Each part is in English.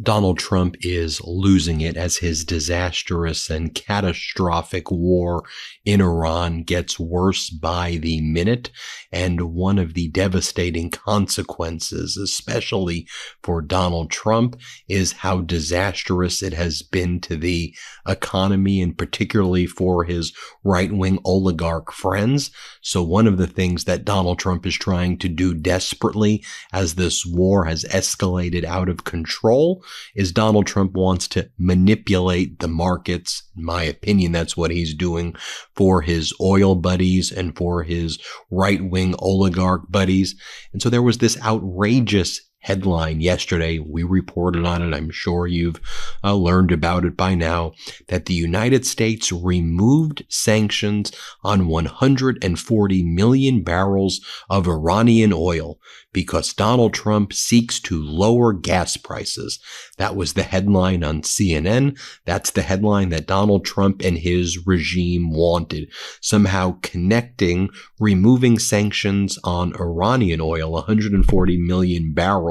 Donald Trump is losing it as his disastrous and catastrophic war in Iran gets worse by the minute. And one of the devastating consequences, especially for Donald Trump, is how disastrous it has been to the economy and particularly for his right-wing oligarch friends. So one of the things that Donald Trump is trying to do desperately as this war has escalated out of control is Donald Trump wants to manipulate the markets. In my opinion, that's what he's doing for his oil buddies and for his right-wing oligarch buddies. And so there was this outrageous headline yesterday. We reported on it. I'm sure you've learned about it by now, that the United States removed sanctions on 140 million barrels of Iranian oil because Donald Trump seeks to lower gas prices. That was the headline on CNN. That's the headline that Donald Trump and his regime wanted, somehow connecting removing sanctions on Iranian oil, 140 million barrels,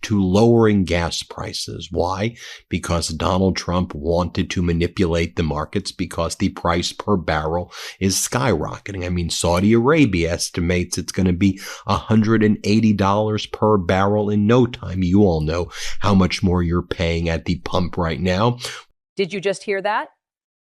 to lowering gas prices. Why? Because Donald Trump wanted to manipulate the markets because the price per barrel is skyrocketing. I mean, Saudi Arabia estimates it's going to be $180 per barrel in no time. You all know how much more you're paying at the pump right now. Did you just hear that?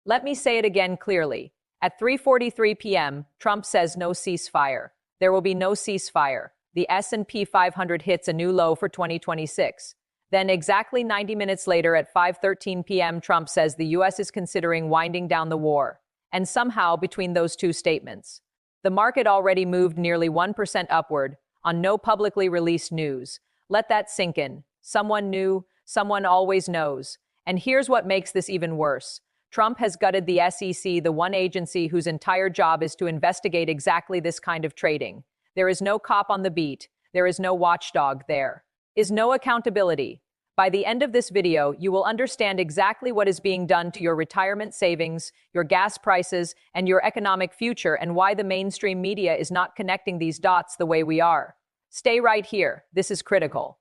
Let me say it again clearly. At 3:43 p.m., Trump says no ceasefire. There will be no ceasefire. The S&P 500 hits a new low for 2026. Then exactly 90 minutes later at 5:13 p.m., Trump says the U.S. is considering winding down the war. And somehow between those two statements, the market already moved nearly 1% upward on no publicly released news. Let that sink in. Someone knew, someone always knows. And here's what makes this even worse. Trump has gutted the SEC, the one agency whose entire job is to investigate exactly this kind of trading. There is no cop on the beat. There is no watchdog. There is no accountability. By the end of this video, you will understand exactly what is being done to your retirement savings, your gas prices, and your economic future, and why the mainstream media is not connecting these dots the way we are. Stay right here. This is critical.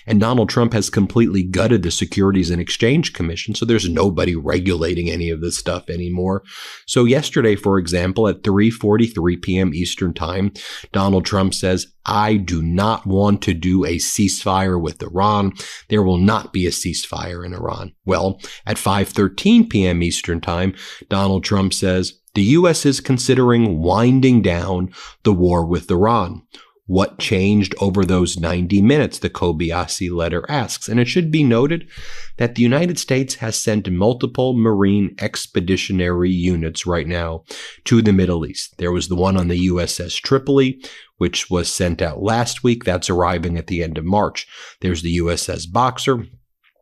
And Donald Trump has completely gutted the Securities and Exchange Commission, so there's nobody regulating any of this stuff anymore. So yesterday, for example, at 3:43 p.m. Eastern Time, Donald Trump says, I do not want to do a ceasefire with Iran. There will not be a ceasefire in Iran. Well, at 5:13 p.m. Eastern Time, Donald Trump says, the U.S. is considering winding down the war with Iran. What changed over those 90 minutes, the Kobayashi letter asks. And it should be noted that the United States has sent multiple Marine expeditionary units right now to the Middle East. There was the one on the USS Tripoli, which was sent out last week. That's arriving at the end of March. There's the USS Boxer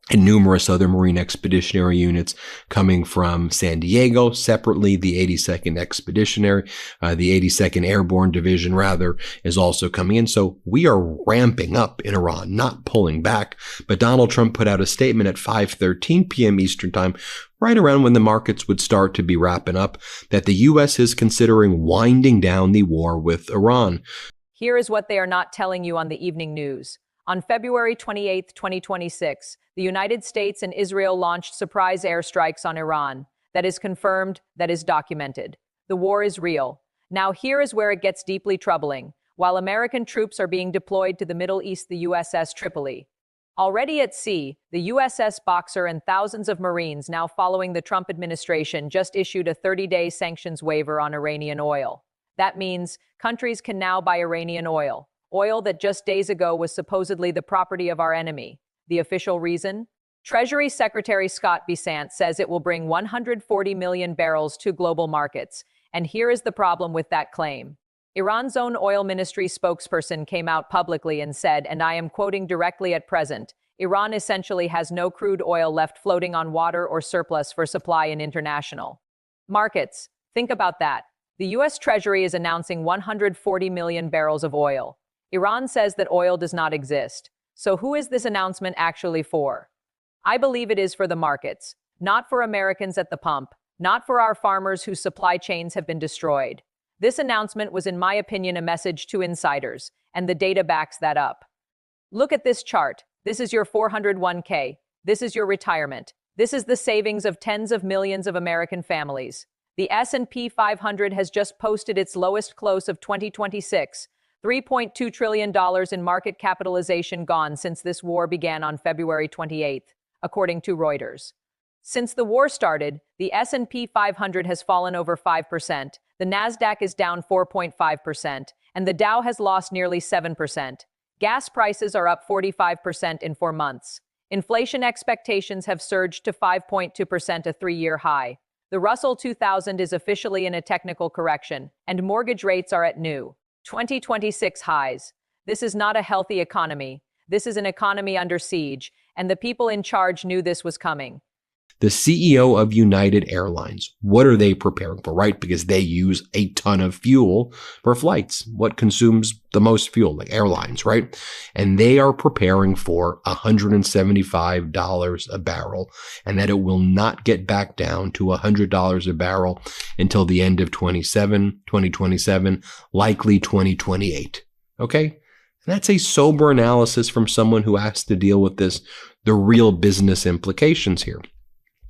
and numerous other Marine expeditionary units coming from San Diego. Separately, the 82nd Expeditionary, the 82nd Airborne Division, rather, is also coming in. So we are ramping up in Iran, not pulling back. But Donald Trump put out a statement at 5:13 p.m. Eastern Time, right around when the markets would start to be wrapping up, that the U.S. is considering winding down the war with Iran. Here is what they are not telling you on the evening news. On February 28, 2026, the United States and Israel launched surprise airstrikes on Iran. That is confirmed, that is documented. The war is real. Now here is where it gets deeply troubling. While American troops are being deployed to the Middle East, the USS Tripoli. Already at sea, the USS Boxer and thousands of Marines now following the Trump administration just issued a 30-day sanctions waiver on Iranian oil. That means countries can now buy Iranian oil. Oil that just days ago was supposedly the property of our enemy. The official reason? Treasury Secretary Scott Bessent says it will bring 140 million barrels to global markets. And here is the problem with that claim. Iran's own oil ministry spokesperson came out publicly and said, and I am quoting directly at present, Iran essentially has no crude oil left floating on water or surplus for supply in international markets. Think about that. The U.S. Treasury is announcing 140 million barrels of oil. Iran says that oil does not exist. So who is this announcement actually for? I believe it is for the markets, not for Americans at the pump, not for our farmers whose supply chains have been destroyed. This announcement was, in my opinion, a message to insiders, and the data backs that up. Look at this chart. This is your 401k. This is your retirement. This is the savings of tens of millions of American families. The S&P 500 has just posted its lowest close of 2026, $3.2 trillion in market capitalization gone since this war began on February 28th, according to Reuters. Since the war started, the S&P 500 has fallen over 5%, the Nasdaq is down 4.5%, and the Dow has lost nearly 7%. Gas prices are up 45% in 4 months. Inflation expectations have surged to 5.2%, a 3-year high. The Russell 2000 is officially in a technical correction, and mortgage rates are at new 2026 highs. This is not a healthy economy. This is an economy under siege, and the people in charge knew this was coming. The CEO of United Airlines, what are they preparing for, right? Because they use a ton of fuel for flights. What consumes the most fuel? Like airlines, right? And they are preparing for $175 a barrel, and that it will not get back down to $100 a barrel until the end of 2027, likely 2028. Okay? And that's a sober analysis from someone who has to deal with the real business implications here.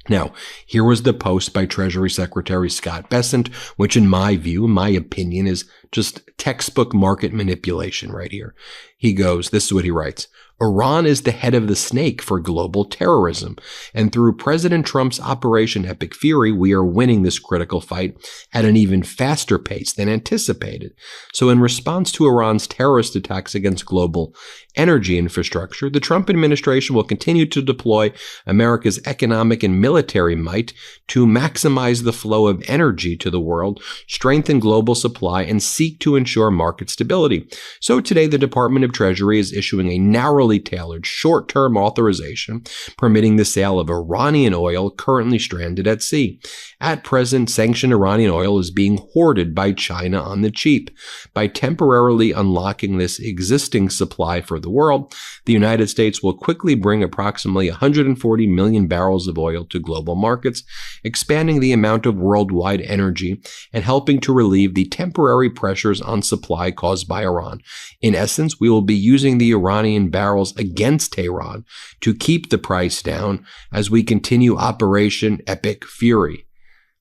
Now, here was the post by Treasury Secretary Scott Bessent, which in my view, in my opinion, is just textbook market manipulation right here. He goes, this is what he writes: Iran is the head of the snake for global terrorism, and through President Trump's Operation Epic Fury, we are winning this critical fight at an even faster pace than anticipated. So in response to Iran's terrorist attacks against global energy infrastructure, the Trump administration will continue to deploy America's economic and military might to maximize the flow of energy to the world, strengthen global supply, and seek to ensure market stability. So today, the Department of Treasury is issuing a narrowly tailored short-term authorization permitting the sale of Iranian oil currently stranded at sea. At present, sanctioned Iranian oil is being hoarded by China on the cheap. By temporarily unlocking this existing supply for the world, the United States will quickly bring approximately 140 million barrels of oil to global markets, expanding the amount of worldwide energy and helping to relieve the temporary pressures on supply caused by Iran. In essence, we will be using the Iranian barrels against Tehran to keep the price down as we continue Operation Epic Fury.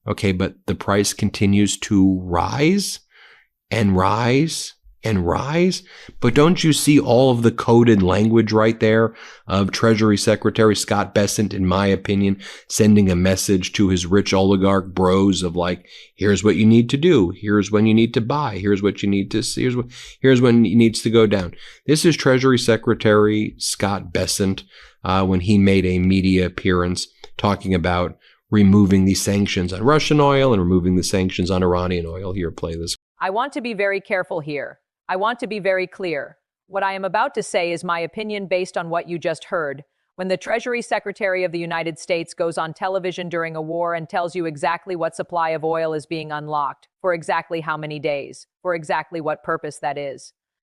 Okay, but the price continues to rise and rise and rise. But don't you see all of the coded language right there of Treasury Secretary Scott Bessent, in my opinion, sending a message to his rich oligarch bros of like, here's what you need to do. Here's when you need to buy. Here's what you need to see. Here's when it needs to go down. This is Treasury Secretary Scott Bessent when he made a media appearance talking about removing the sanctions on Russian oil and removing the sanctions on Iranian oil. Here, play this. I want to be very careful here. I want to be very clear. What I am about to say is my opinion based on what you just heard. When the Treasury Secretary of the United States goes on television during a war and tells you exactly what supply of oil is being unlocked, for exactly how many days, for exactly what purpose that is.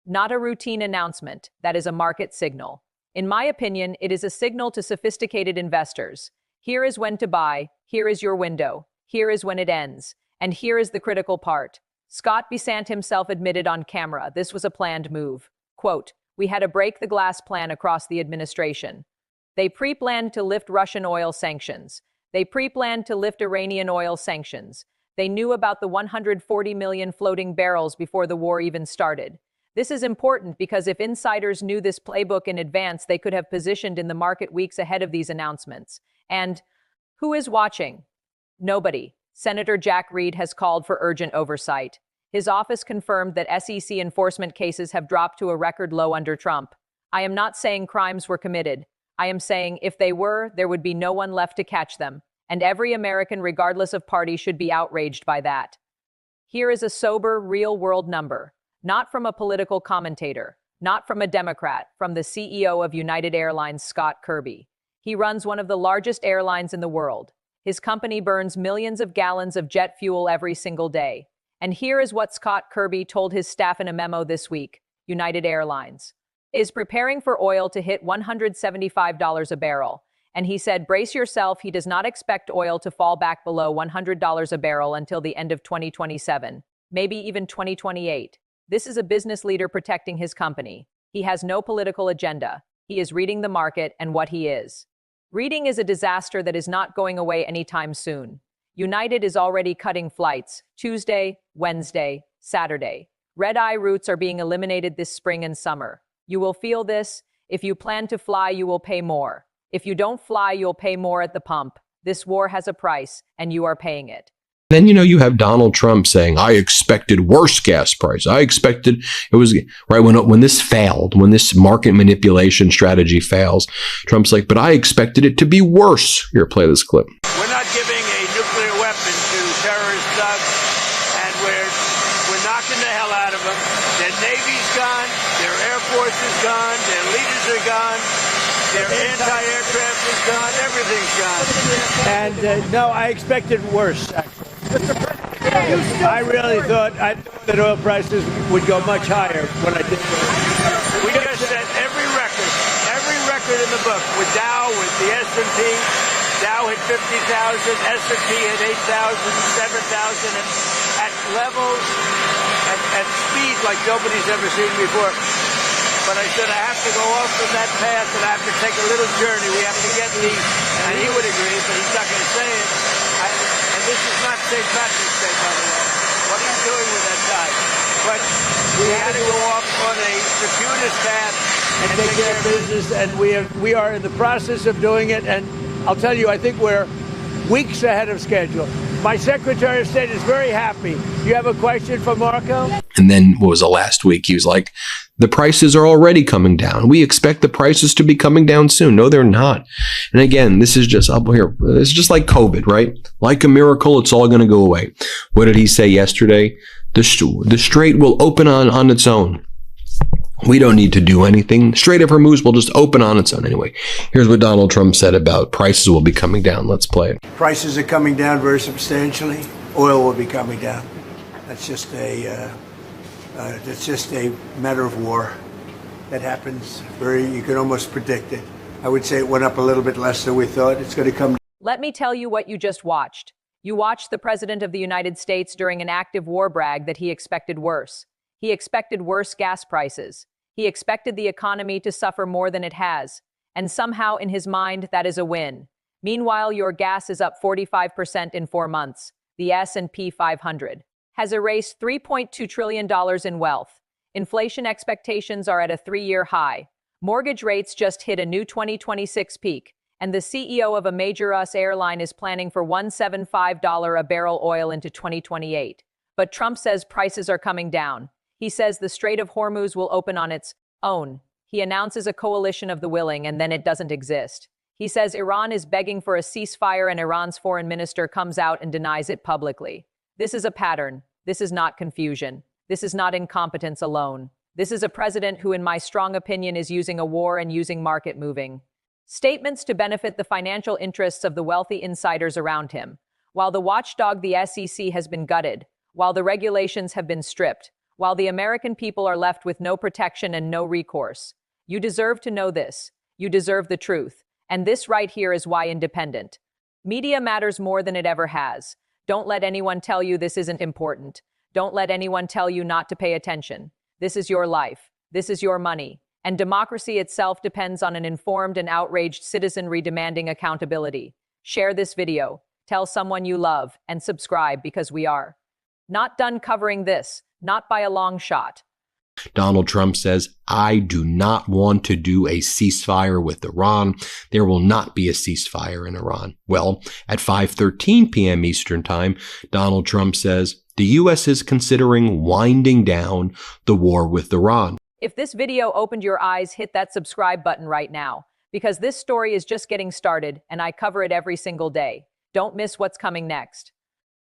Not a routine announcement, that is a market signal. In my opinion, it is a signal to sophisticated investors. Here is when to buy, here is your window, here is when it ends, and here is the critical part. Scott Bessent himself admitted on camera this was a planned move. Quote, "We had a break-the-glass plan across the administration. They pre-planned to lift Russian oil sanctions. They pre-planned to lift Iranian oil sanctions. They knew about the 140 million floating barrels before the war even started. This is important because if insiders knew this playbook in advance, they could have positioned in the market weeks ahead of these announcements. And who is watching? Nobody. Senator Jack Reed has called for urgent oversight. His office confirmed that SEC enforcement cases have dropped to a record low under Trump. I am not saying crimes were committed. I am saying if they were, there would be no one left to catch them. And every American, regardless of party, should be outraged by that. Here is a sober, real-world number. Not from a political commentator. Not from a Democrat. From the CEO of United Airlines, Scott Kirby. He runs one of the largest airlines in the world. His company burns millions of gallons of jet fuel every single day. And here is what Scott Kirby told his staff in a memo this week. United Airlines is preparing for oil to hit $175 a barrel. And he said, brace yourself, he does not expect oil to fall back below $100 a barrel until the end of 2027, maybe even 2028. This is a business leader protecting his company. He has no political agenda. He is reading the market and what he is. Reading is a disaster that is not going away anytime soon. United is already cutting flights Tuesday, Wednesday, Saturday. Red-eye routes are being eliminated this spring and summer. You will feel this. If you plan to fly, you will pay more. If you don't fly, you'll pay more at the pump. This war has a price, and you are paying it. Then, you have Donald Trump saying, I expected worse gas price. I expected it was right when this failed, when this market manipulation strategy fails. Trump's like, but I expected it to be worse. Here, play this clip. We're not giving a nuclear weapon to terrorist thugs, and we're knocking the hell out of them. Their Navy's gone, their Air Force is gone, their leaders are gone, their anti-aircraft is gone, everything's gone. And no, I expected worse, actually. I really thought that oil prices would go much higher when I did this. We just set every record in the book with Dow, with the S&P. Dow hit 50,000, S&P hit 8,000, 7,000, and at levels, at speed like nobody's ever seen before. But I said I have to go off of that path and I have to take a little journey. We have to get these, and he would agree, but he's not going to say it. And this is not St. Patrick's Day, by the way. What are you doing with that tie? But we had to go off on a circuitous path and take care of business, and we are in the process of doing it. And I'll tell you, I think we're weeks ahead of schedule. My Secretary of State is very happy. You have a question for Marco? And then what was it last week? He was like, the prices are already coming down. We expect the prices to be coming down soon. No, they're not. And again, this is just up here. It's just like COVID, right? Like a miracle, it's all going to go away. What did he say yesterday? The Strait will open on its own. We don't need to do anything. Strait of Hormuz will just open on its own anyway. Here's what Donald Trump said about prices will be coming down. Let's play it. Prices are coming down very substantially. Oil will be coming down. That's just a matter of war. That happens you can almost predict it. I would say it went up a little bit less than we thought. It's going to come. Let me tell you what you just watched. You watched the President of the United States during an active war brag that he expected worse. He expected worse gas prices. He expected the economy to suffer more than it has. And somehow in his mind, that is a win. Meanwhile, your gas is up 45% in 4 months. The S&P 500 has erased $3.2 trillion in wealth. Inflation expectations are at a 3-year high. Mortgage rates just hit a new 2026 peak. And the CEO of a major US airline is planning for $175 a barrel oil into 2028. But Trump says prices are coming down. He says the Strait of Hormuz will open on its own. He announces a coalition of the willing, and then it doesn't exist. He says Iran is begging for a ceasefire, and Iran's foreign minister comes out and denies it publicly. This is a pattern. This is not confusion. This is not incompetence alone. This is a president who, in my strong opinion, is using a war and using market moving statements to benefit the financial interests of the wealthy insiders around him. While the watchdog, the SEC, has been gutted, while the regulations have been stripped, while the American people are left with no protection and no recourse. You deserve to know this. You deserve the truth. And this right here is why independent media matters more than it ever has. Don't let anyone tell you this isn't important. Don't let anyone tell you not to pay attention. This is your life. This is your money. And democracy itself depends on an informed and outraged citizenry demanding accountability. Share this video. Tell someone you love and subscribe, because we are not done covering this. Not by a long shot. Donald Trump says, I do not want to do a ceasefire with Iran. There will not be a ceasefire in Iran. Well, at 5:13 p.m. Eastern Time, Donald Trump says, the U.S. is considering winding down the war with Iran. If this video opened your eyes, hit that subscribe button right now, because this story is just getting started and I cover it every single day. Don't miss what's coming next.